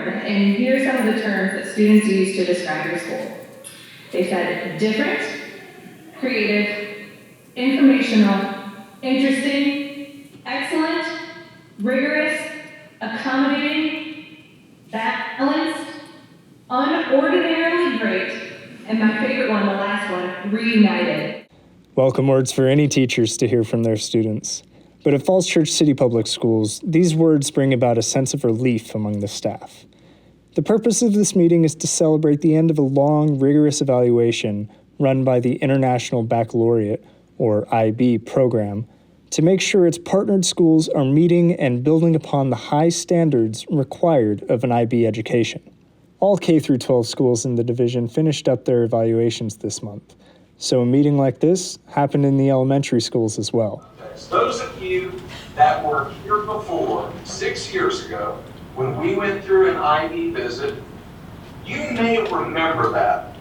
and here are some of the terms that students use to describe your school. They said different, creative, informational, interesting, excellent, rigorous, accommodating, balanced, unordinarily great, and my favorite one, the last one, reunited. Welcome words for any teachers to hear from their students. But at Falls Church City Public Schools, these words bring about a sense of relief among the staff. The purpose of this meeting is to celebrate the end of a long, rigorous evaluation run by the International Baccalaureate, or IB, program to make sure its partnered schools are meeting and building upon the high standards required of an IB education. All K-12 schools in the division finished up their evaluations this month, so a meeting like this happened in the elementary schools as well. Those of you that were here before, 6 years ago, when we went through an IB visit, you may remember that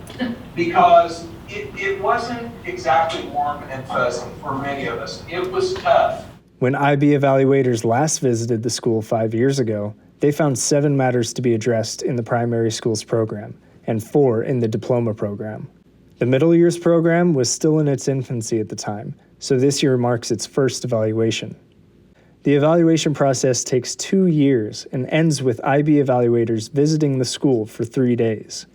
because it wasn't exactly warm and fuzzy for many of us. It was tough. When IB evaluators last visited the school 5 years ago, they found 7 matters to be addressed in the primary schools program and 4 in the diploma program. The middle years program was still in its infancy at the time, so this year marks its first evaluation. The evaluation process takes 2 years and ends with IB evaluators visiting the school for 3 days.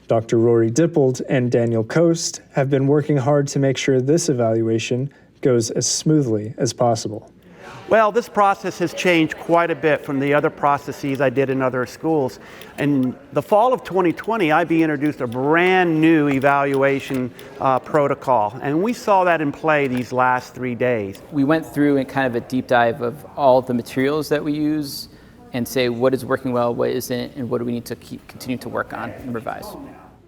Dr. Rory Dippold and Daniel Coast have been working hard to make sure this evaluation goes as smoothly as possible. Well, this process has changed quite a bit from the other processes I did in other schools. In the fall of 2020, IB introduced a brand new evaluation protocol, and we saw that in play these last 3 days. We went through and kind of a deep dive of all the materials that we use and say what is working well, what isn't, and what do we need to continue to work on and revise.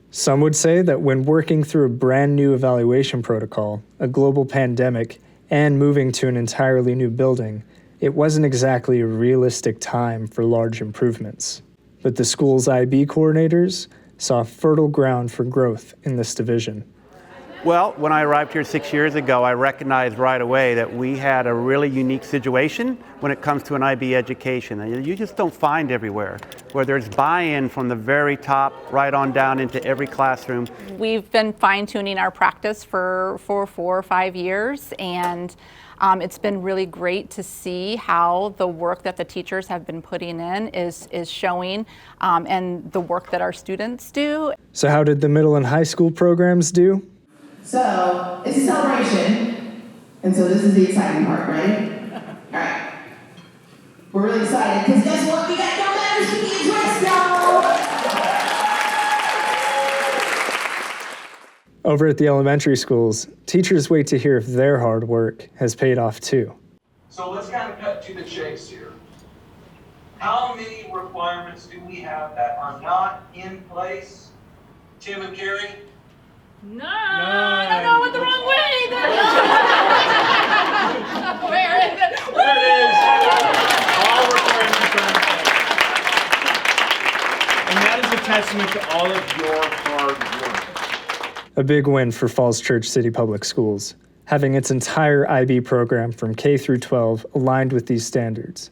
Some would say that when working through a brand new evaluation protocol, a global pandemic, and moving to an entirely new building, it wasn't exactly a realistic time for large improvements. But the school's IB coordinators saw fertile ground for growth in this division. Well, when I arrived here 6 years ago, I recognized right away that we had a really unique situation when it comes to an IB education. And you just don't find everywhere, where there's buy-in from the very top right on down into every classroom. We've been fine-tuning our practice for 4 or 5 years, and it's been really great to see how the work that the teachers have been putting in is showing, and the work that our students do. So how did the middle and high school programs do? So, it's a celebration, and so this is the exciting part, right? All right. We're really excited, because guess what? We got no matters to be addressed, y'all! Over at the elementary schools, teachers wait to hear if their hard work has paid off too. So let's kind of cut to the chase here. How many requirements do we have that are not in place? Tim and Carrie? No, I don't know what the wrong way. Where is it? There it is. All requirements are. And that is a testament to all of your hard work. A big win for Falls Church City Public Schools, having its entire IB program from K through 12 aligned with these standards.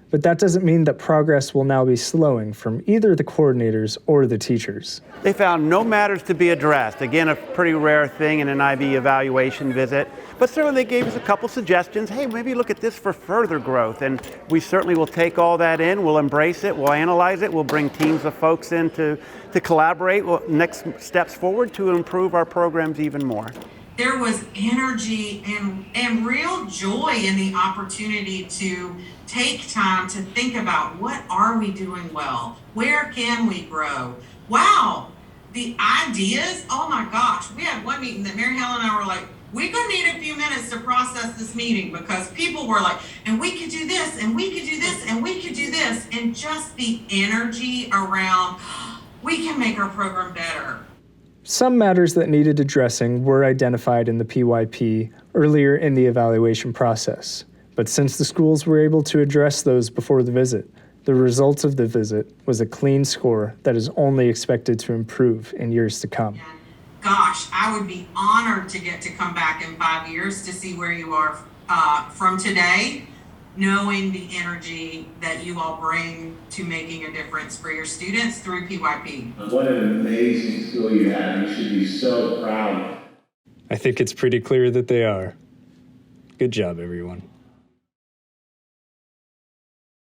But that doesn't mean that progress will now be slowing from either the coordinators or the teachers. They found no matters to be addressed. Again, a pretty rare thing in an IB evaluation visit. But certainly they gave us a couple suggestions. Hey, maybe look at this for further growth. And we certainly will take all that in. We'll embrace it. We'll analyze it. We'll bring teams of folks in to collaborate. Next steps forward to improve our programs even more. There was energy and real joy in the opportunity to take time to think about what are we doing well? Where can we grow? Wow, the ideas, oh my gosh. We had one meeting that Mary Helen and I were like, we're gonna need a few minutes to process this meeting, because people were like, and we could do this, and we could do this, and we could do this. And just the energy around, we can make our program better. Some matters that needed addressing were identified in the PYP earlier in the evaluation process. But since the schools were able to address those before the visit, the result of the visit was a clean score that is only expected to improve in years to come. Gosh, I would be honored to get to come back in 5 years to see where you are from today. knowing the energy that you all bring to making a difference for your students through PYP. What an amazing school you have. You should be so proud. I think it's pretty clear that they are. Good job, everyone.